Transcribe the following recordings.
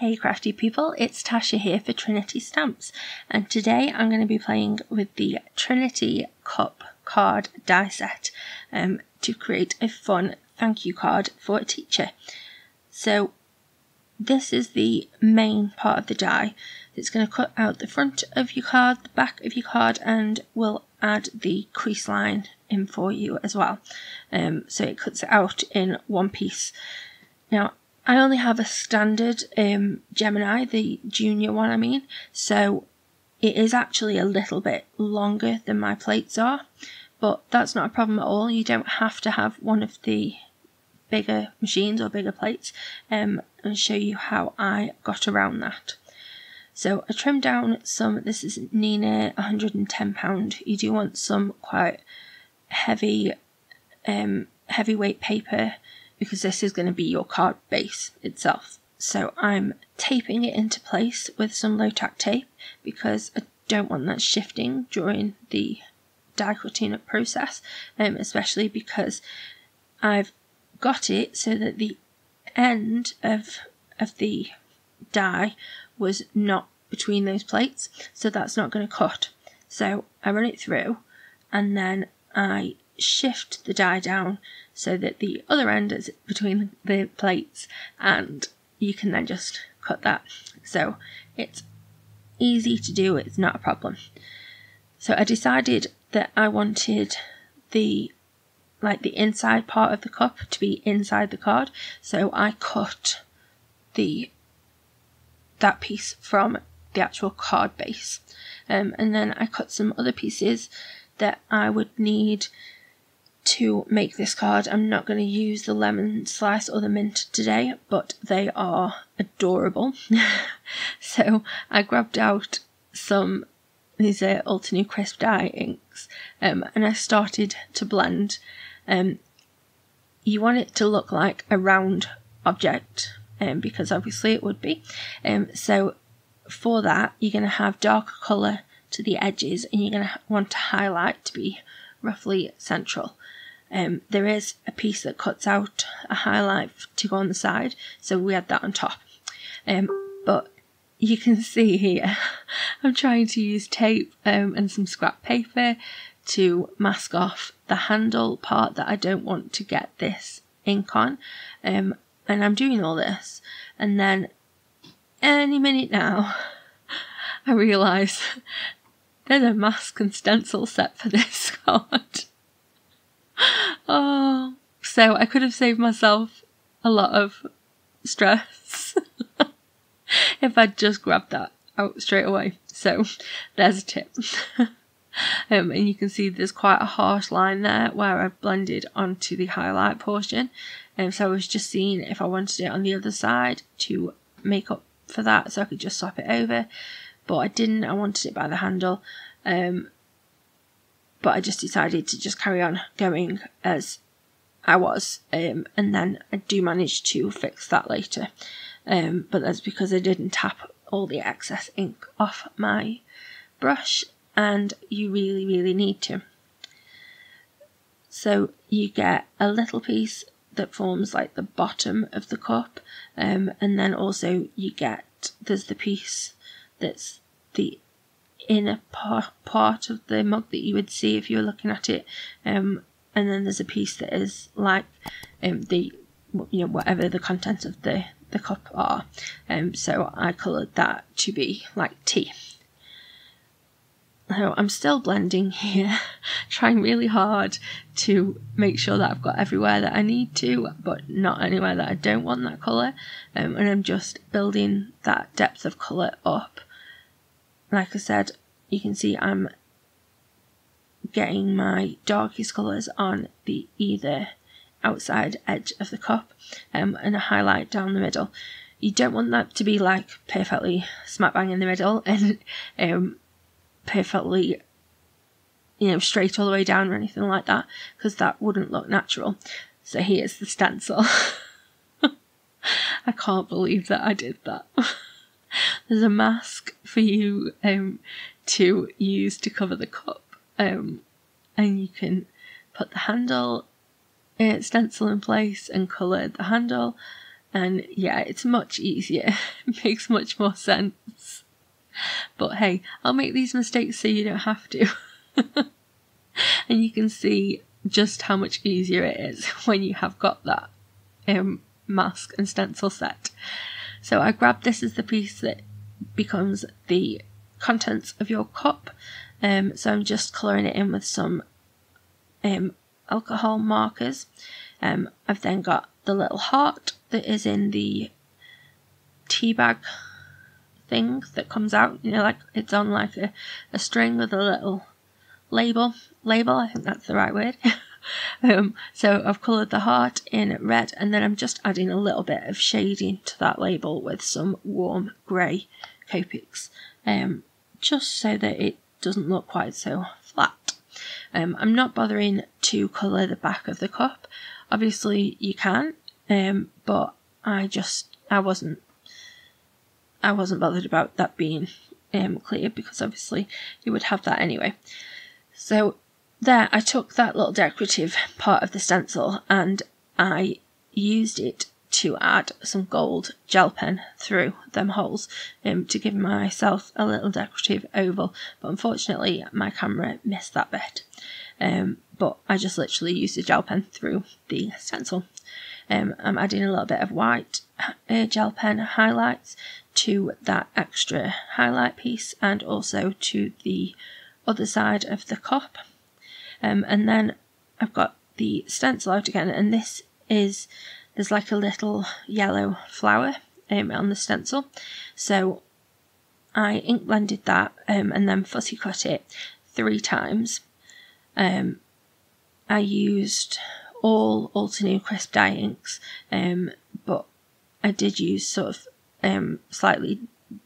Hey crafty people, it's Tasha here for Trinity Stamps, and today I'm going to be playing with the Trinity Cup card die set to create a fun thank you card for a teacher. So this is the main part of the die. It's going to cut out the front of your card, the back of your card, and we'll add the crease line in for you as well. So it cuts it out in one piece. Now I only have a standard Gemini, the junior one I mean, so it is actually a little bit longer than my plates are, but that's not a problem at all. You don't have to have one of the bigger machines or bigger plates, and show you how I got around that. So I trimmed down some, this is Nina £110, you do want some quite heavy, heavyweight paper, because this is going to be your card base itself. So I'm taping it into place with some low tack tape because I don't want that shifting during the die cutting up process, especially because I've got it so that the end of the die was not between those plates, so that's not going to cut. So I run it through and then I shift the die down so that the other end is between the plates, and you can then just cut that. So it's easy to do, it's not a problem. So I decided that I wanted the inside part of the cup to be inside the card, so I cut that piece from the actual card base, and then I cut some other pieces that I would need to make this card. I'm not going to use the lemon slice or the mint today, but they are adorable. So I grabbed out some, these are Ultra New Crisp dye inks, and I started to blend. You want it to look like a round object, because obviously it would be. So for that you're going to have darker colour to the edges, and you're going to want to highlight to be roughly central. There is a piece that cuts out a highlight to go on the side, so we add that on top. But you can see here I'm trying to use tape and some scrap paper to mask off the handle part that I don't want to get this ink on, and I'm doing all this, and then any minute now I realise there's a mask and stencil set for this card. Oh, so I could have saved myself a lot of stress if I'd just grabbed that out straight away. So there's a tip. And you can see there's quite a harsh line there where I've blended onto the highlight portion, so I was just seeing if I wanted it on the other side to make up for that, so I could just swap it over, but I didn't. I wanted it by the handle, but I just decided to just carry on going as I was, and then I do manage to fix that later, but that's because I didn't tap all the excess ink off my brush, and you really need to. So you get a little piece that forms like the bottom of the cup, and then also you get, there's the piece that's the inner part of the mug that you would see if you were looking at it, and then there's a piece that is like the, you know, whatever the contents of the cup are, so I coloured that to be like tea. So I'm still blending here, trying really hard to make sure that I've got everywhere that I need to, but not anywhere that I don't want that colour, and I'm just building that depth of colour up. Like I said, you can see I'm getting my darkest colours on the either outside edge of the cup, and a highlight down the middle. You don't want that to be like perfectly smack bang in the middle and perfectly, you know, straight all the way down or anything like that, because that wouldn't look natural. So here's the stencil. I can't believe that I did that. There's a mask for you to use to cover the cup, and you can put the handle stencil in place and colour the handle, And yeah, it's much easier. It makes much more sense. But hey, I'll make these mistakes so you don't have to. And you can see just how much easier it is when you have got that mask and stencil set. So I grabbed this as the piece that becomes the contents of your cup. So I'm just colouring it in with some alcohol markers. I've then got the little heart that is in the tea bag thing that comes out, you know, like it's on like a string with a little label, I think that's the right word. So I've coloured the heart in red, and then I'm just adding a little bit of shading to that label with some warm grey Copics, just so that it doesn't look quite so flat. I'm not bothering to colour the back of the cup. Obviously you can, but I wasn't bothered about that being clear, because obviously you would have that anyway. So there, I took that little decorative part of the stencil and I used it to add some gold gel pen through them holes to give myself a little decorative oval, but unfortunately my camera missed that bit. But I just literally used a gel pen through the stencil. I'm adding a little bit of white gel pen highlights to that extra highlight piece and also to the other side of the cup. And then I've got the stencil out again, and there's like a little yellow flower on the stencil. So I ink blended that and then fussy cut it 3 times. I used all Ultra Crisp dye inks, but I did use sort of slightly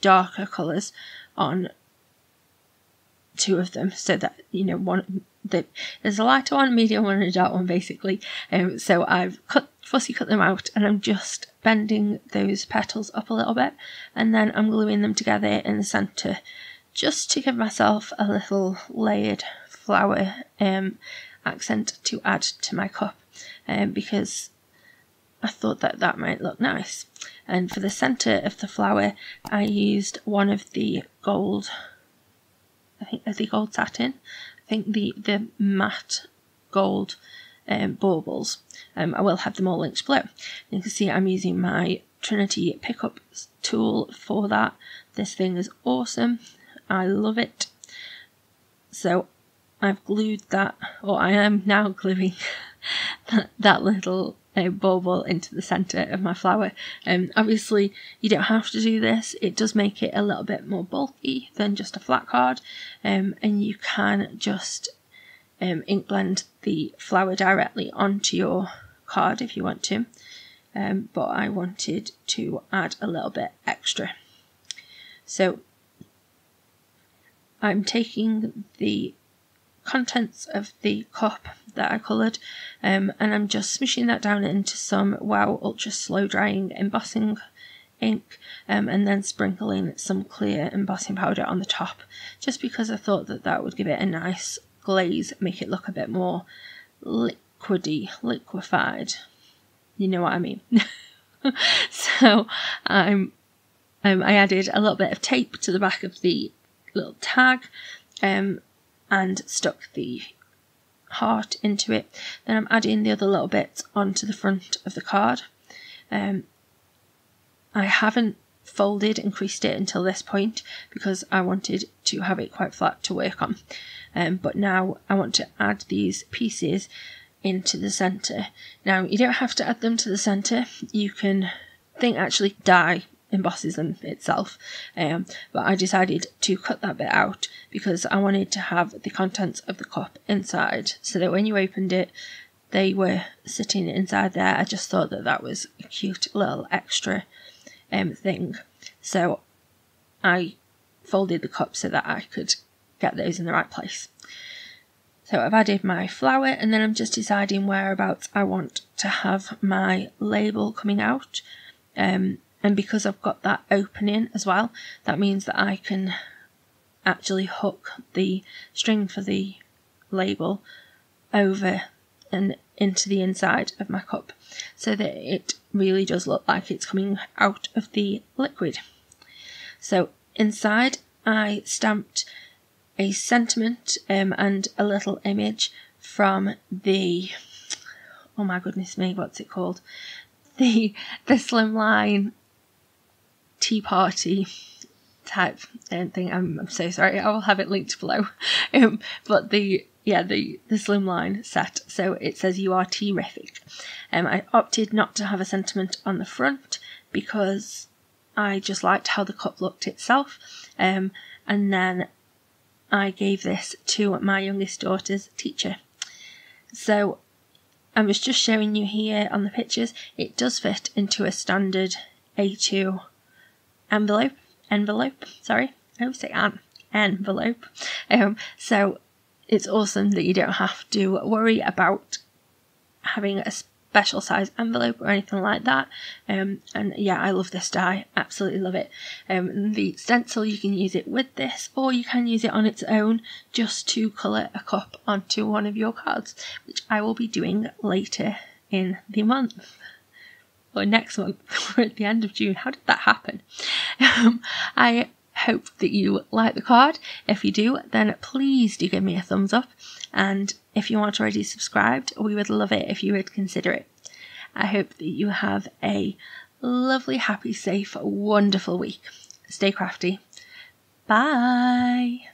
darker colours on 2 of them, so that, you know, there's a lighter one, a medium one and a dark one basically. So I've fussy cut them out, and I'm just bending those petals up a little bit, and then I'm gluing them together in the centre just to give myself a little layered flower accent to add to my cup, because I thought that might look nice. And for the centre of the flower I used one of the gold, I think the gold satin, I think the matte gold baubles. I will have them all linked below. You can see I'm using my Trinity pickup tool for that. This thing is awesome. I love it. So I've glued that, or I am now gluing that little bauble into the centre of my flower. Obviously you don't have to do this. It does make it a little bit more bulky than just a flat card, and you can just ink blend the flower directly onto your card if you want to, but I wanted to add a little bit extra. So I'm taking the contents of the cup that I coloured, and I'm just smishing that down into some Wow Ultra Slow Drying embossing ink, and then sprinkling some clear embossing powder on the top, just because I thought that would give it a nice glaze, make it look a bit more liquidy, liquefied, you know what I mean. So I added a little bit of tape to the back of the little tag, and stuck the heart into it. Then I'm adding the other little bits onto the front of the card. I haven't folded and creased it until this point because I wanted to have it quite flat to work on, but now I want to add these pieces into the centre. Now you don't have to add them to the centre, you can actually dye embosses them itself, but I decided to cut that bit out because I wanted to have the contents of the cup inside, so that when you opened it they were sitting inside there. I just thought that was a cute little extra thing, so I folded the cup so that I could get those in the right place. So I've added my flower, and then I'm just deciding whereabouts I want to have my label coming out. And because I've got that opening as well, that means that I can actually hook the string for the label over and into the inside of my cup, so that it really does look like it's coming out of the liquid. So inside I stamped a sentiment and a little image from the, oh my goodness me, what's it called? The slimline tea party type thing. I'm so sorry. I will have it linked below. But the slimline set. So it says "You are terrific." I opted not to have a sentiment on the front because I just liked how the cup looked itself. And then I gave this to my youngest daughter's teacher. So I was just showing you here on the pictures. It does fit into a standard A2 envelope. Sorry, I always say envelope. So it's awesome that you don't have to worry about having a special size envelope or anything like that. And yeah, I love this die, absolutely love it. The stencil, you can use it with this, or you can use it on its own just to colour a cup onto one of your cards, which I will be doing later in the month. Or next month. We're at the end of June. How did that happen? I hope that you like the card. If you do, then please do give me a thumbs up. And if you aren't already subscribed, we would love it if you would consider it. I hope that you have a lovely, happy, safe, wonderful week. Stay crafty. Bye.